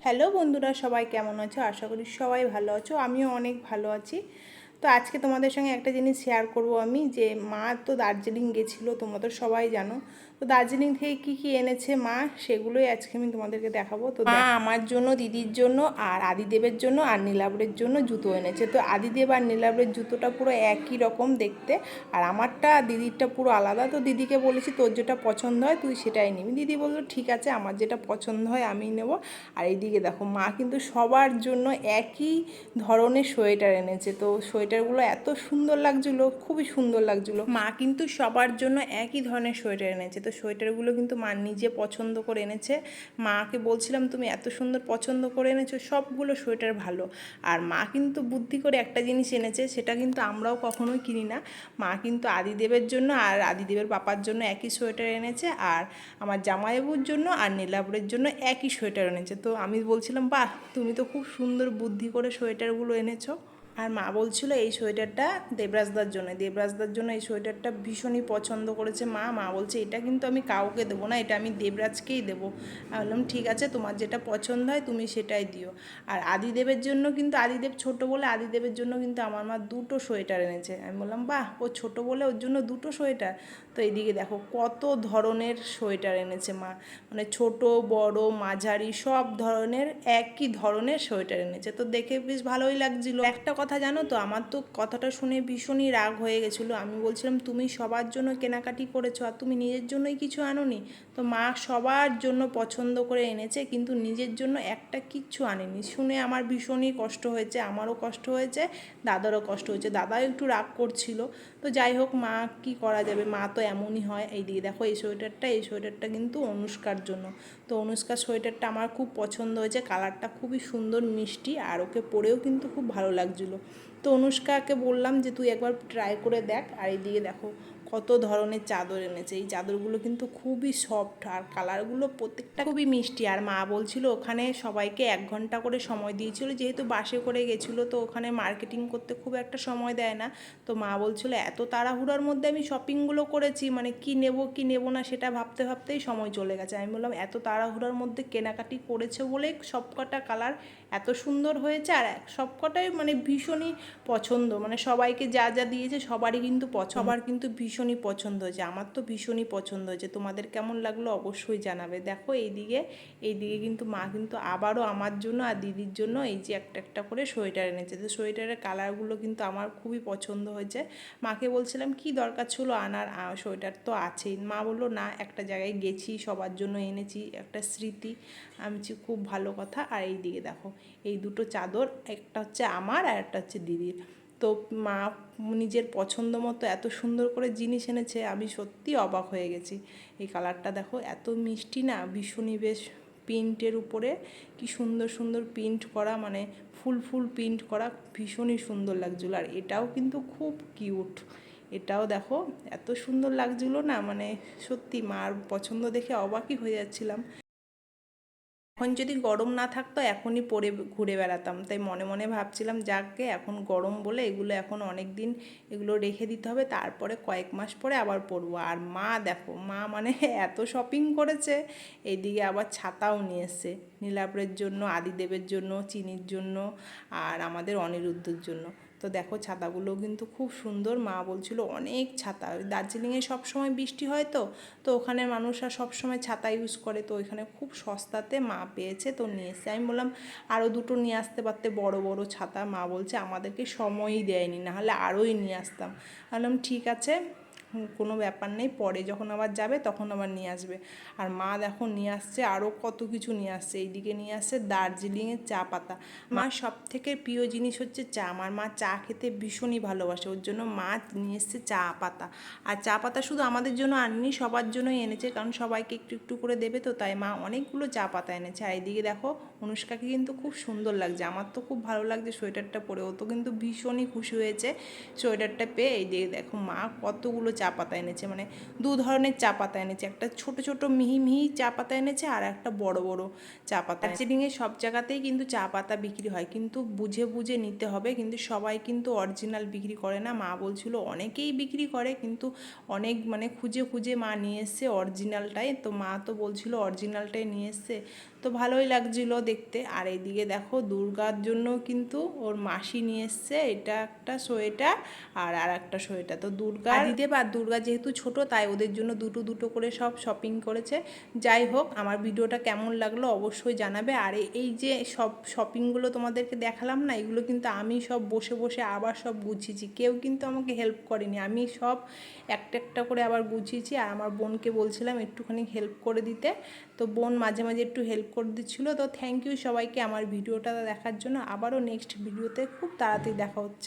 Hello বন্ধুরা, সবাই কেমন আছো? আশা করি সবাই ভালো আছো। আমিও অনেক ভালো আছি। তো আজকে তোমাদের সঙ্গে একটা জিনিস শেয়ার করব আমি, যে মা তো দার্জিলিং গেছিলো, তোমরা তো সবাই জানো। তো দার্জিলিং থেকে কী কী এনেছে মা, সেগুলোই আজকে আমি তোমাদেরকে দেখাবো। তো মা আমার জন্য, দিদির জন্য, আর আদিদেবের জন্য, আর নীলাবরের জন্য জুতো এনেছে। তো আদিদেব আর নীলাবরের জুতোটা পুরো একই রকম দেখতে, আর আমারটা দিদিরটা পুরো আলাদা। তো দিদিকে বলেছি তোর যেটা পছন্দ হয় তুই সেটাই নিবি। দিদি বললো ঠিক আছে, আমার যেটা পছন্দ হয় আমি নেব। আর এইদিকে দেখো, মা কিন্তু সবার জন্য একই ধরনের সোয়েটার এনেছে। তো সোয়েটারগুলো এত সুন্দর লাগছিলো, খুবই সুন্দর লাগছিলো। মা কিন্তু সবার জন্য একই ধরনের সোয়েটার এনেছে। তো সোয়েটারগুলো কিন্তু মা নিজে পছন্দ করে এনেছে। মাকে বলছিলাম তুমি এত সুন্দর পছন্দ করে এনেছো, সবগুলো সোয়েটার ভালো। আর মা কিন্তু বুদ্ধি করে একটা জিনিস এনেছে, সেটা কিন্তু আমরাও কখনোই কিনি না। মা কিন্তু আদিদেবের জন্য আর আদিদেবের পাপার জন্য একই সোয়েটার এনেছে, আর আমার জামাইবাবুর জন্য আর নীলাবরের জন্য একই সোয়েটার এনেছে। তো আমি বলছিলাম বাহ, তুমি তো খুব সুন্দর বুদ্ধি করে সোয়েটারগুলো এনেছো। আর মা বলছিল এই সোয়েটারটা দেবরাজদার জন্য, দেবরাজদার জন্য এই সোয়েটারটা ভীষণই পছন্দ করেছে মা। মা বলছে এটা কিন্তু আমি কাউকে দেবো না, এটা আমি দেবরাজকেই দেবো। আমি বললাম ঠিক আছে, তোমার যেটা পছন্দ হয় তুমি সেটাই দিও। আর আদিদেবের জন্য কিন্তু, আদিদেব ছোট বলে আদিদেবের জন্য কিন্তু আমার মা দুটো সোয়েটার এনেছে। আমি বললাম বাহ, ও ছোট বলে ওর জন্য দুটো সোয়েটার। তো এইদিকে দেখো কত ধরনের সোয়েটার এনেছে মা, মানে ছোট বড় মাঝারি সব ধরনের একই ধরনের সোয়েটার এনেছে। তো দেখে বেশ ভালোই লাগছিল। একটা কথা জানো তো, আমার তো কথাটা শুনে ভীষণই রাগ হয়ে গেছিলো। আমি বলছিলাম তুমি সবার জন্য কেনাকাটি করেছো আর তুমি নিজের জন্যই কিছু আনোনি? তো মা সবার জন্য পছন্দ করে এনেছে, কিন্তু নিজের জন্য একটা কিচ্ছু আনেনি। শুনে আমার ভীষণই কষ্ট হয়েছে, আমারও কষ্ট হয়েছে, দাদারও কষ্ট হয়েছে। দাদাও একটু রাগ করছিল। তো যাই হোক, মা কি করা যাবে, মা তো এমনই হয়। এই দিকে দেখো এই সোয়েটারটা কিন্তু অনুষ্কার জন্য। তো অনুষ্কার সোয়েটারটা আমার খুব পছন্দ হয়েছে, কালারটা খুবই সুন্দর মিষ্টি, আর ওকে পরেও কিন্তু খুব ভালো লাগছিলো। তো অনুষ্কাকে বললাম যে তুই একবার ট্রাই করে দেখ। আর এইদিকে দেখো কত ধরনের চাদর এনেছে। এই চাদরগুলো কিন্তু খুবই সফট, আর কালারগুলো প্রত্যেকটা খুবই মিষ্টি। আর মা বলছিল ওখানে সবাইকে 1 ঘন্টা করে সময় দিয়েছিল, যেহেতু বাসে করে গেছিলো, তো ওখানে মার্কেটিং করতে খুব একটা সময় দেয় না। তো মা বলছিল এত তাড়াহুড়োর মধ্যে আমি শপিংগুলো করেছি, মানে কি নেব না সেটা ভাবতে ভাবতেই সময় চলে গেছে। আমি বললাম এত তাড়াহুড়োর মধ্যে কেনাকাটি করেছে বলেই সবকটা কালার এত সুন্দর হয়েছে, আর সবকটাই মানে ভীষণই পছন্দ, মানে সবাইকে যা যা দিয়েছে সবারই কিন্তু সবার কিন্তু ভীষণই পছন্দ হয়েছে। আমার তো ভীষণই পছন্দ হয়েছে। তোমাদের কেমন লাগলো অবশ্যই জানাবে। দেখো এইদিকে কিন্তু মা কিন্তু আবারও আমার জন্য আর দিদির জন্য এই যে একটা একটা করে সোয়েটার এনেছে। তো সোয়েটারের কালারগুলো কিন্তু আমার খুবই পছন্দ হয়েছে। মাকে বলছিলাম কি দরকার ছিল আনার, সোয়েটার তো আছেই। মা বললো না, একটা জায়গায় গেছি সবার জন্য এনেছি, একটা স্মৃতি। আমি খুব ভালো কথা। আর এই দিকে দেখো এই দুটো চাদর, একটা হচ্ছে আমার আর একটা হচ্ছে দিদির। তো মা নিজের পছন্দ মতো এত সুন্দর করে জিনিস এনেছে, আমি সত্যি অবাক হয়ে গেছি। এই কালারটা দেখো এত মিষ্টি না, ভীষণই বেশ প্রিন্টের উপরে কি সুন্দর সুন্দর প্রিন্ট করা, মানে ফুল প্রিন্ট করা, ভীষণই সুন্দর লাগছিলো। আর এটাও কিন্তু খুব কিউট, এটাও দেখো এত সুন্দর লাগছিলো না, মানে সত্যি মার পছন্দ দেখে অবাকই হয়ে যাচ্ছিলাম। এখন যদি গরম না থাকতো এখনই পরে ঘুরে বেড়াতাম। তাই মনে মনে ভাবছিলাম যাকে এখন গরম বলে এগুলো এখন অনেক দিন এগুলো রেখে দিতে হবে, তারপরে কয়েক মাস পরে আবার পরবো। আর মা দেখো, মা মানে এত শপিং করেছে। এইদিকে আবার ছাতাও নিয়ে এসছে, নীলাভের জন্য, আদিদেবের জন্য, চিনির জন্য, আর আমাদের অনিরুদ্ধর জন্য। তো দেখো ছাতাগুলো কিন্তু খুব সুন্দর। মা বলছিল অনেক ছাতা, দার্জিলিংয়ে সবসময় বৃষ্টি হয়, তো তো ওখানে মানুষরা সবসময় ছাতা ইউজ করে, তো ওইখানে খুব সস্তাতে মা পেয়েছে, তো নিয়ে এসছে। আমি বললাম আরও দুটো নিয়ে আসতে পারতে, বড় বড় ছাতা। মা বলছে আমাদেরকে সময়ই দেয়নি, নাহলে আরোই নিয়ে আসতাম। বললাম ঠিক আছে, কোনো ব্যাপার নেই, পরে যখন আবার যাবে তখন আবার নিয়ে আসবে। আর মা দেখো নিয়ে আসছে আরও কত কিছু নিয়ে আসছে। এইদিকে নিয়ে আসছে দার্জিলিংয়ের চা পাতা। মার সব থেকে প্রিয় জিনিস হচ্ছে চা, আমার মা চা খেতে ভীষণই ভালোবাসে, ওর জন্য মা নিয়ে এসছে চা পাতা। আর চা পাতা শুধু আমাদের জন্য আনেনি, সবার জন্যই এনেছে, কারণ সবাইকে একটু একটু করে দেবে, তো তাই মা অনেকগুলো চা পাতা এনেছে। আর এইদিকে দেখো অনুষ্কাকে কিন্তু খুব সুন্দর লাগছে, আমার তো খুব ভালো লাগছে সোয়েটারটা পরে, ও তো কিন্তু ভীষণই খুশি হয়েছে সোয়েটারটা পেয়ে। এইদিকে দেখো মা কতগুলো চা পাতা এনেছে, মানে 2 ধরনের চা পাতা এনেছে, একটা ছোট ছোট মিহি মিহি চা পাতা এনেছে আর একটা বড় বড় চা পাতা। দার্জিলিংয়ে সব জায়গাতেই কিন্তু চা পাতা বিক্রি হয়, কিন্তু বুঝে বুঝে নিতে হবে, কিন্তু সবাই কিন্তু অরিজিনাল বিক্রি করে না। মা বলছিল অনেকেই বিক্রি করে, কিন্তু অনেক মানে খুঁজে খুঁজে মা নিয়ে এসছে অরিজিনালটাই। তো মা তো বলছিল অরিজিনালটাই নিয়ে এসছে, তো ভালোই লাগছিল দেখতে। আর এইদিকে দেখো দুর্গার জন্য কিন্তু ওর মাসি নিয়ে এসছে এটা একটা সোয়েটার আর একটা সোয়েটার। তো দুর্গা দিদেব আর দুর্গা যেহেতু ছোট, তাই ওদের জন্য দুটো দুটো করে সব শপিং করেছে। যাই হোক, আমার ভিডিওটা কেমন লাগলো অবশ্যই জানাবে। আর এই যে সব শপিংগুলো তোমাদেরকে দেখালাম না, এগুলো কিন্তু আমি সব বসে বসে আবার সব গুছিয়েছি, কেউ কিন্তু আমাকে হেল্প করেনি, আমি সব একটা একটা করে আবার গুছিয়েছি। আর আমার বোনকে বলছিলাম একটুখানি হেল্প করে দিতে, তো বোন মাঝে মাঝে একটু হেল্প করে দিচ্ছিলো। তো থ্যাংক ইউ সবাইকে আমার ভিডিওটা দেখার জন্য। আবারও নেক্সট ভিডিওতে খুব তাড়াতাড়ি দেখা হচ্ছে।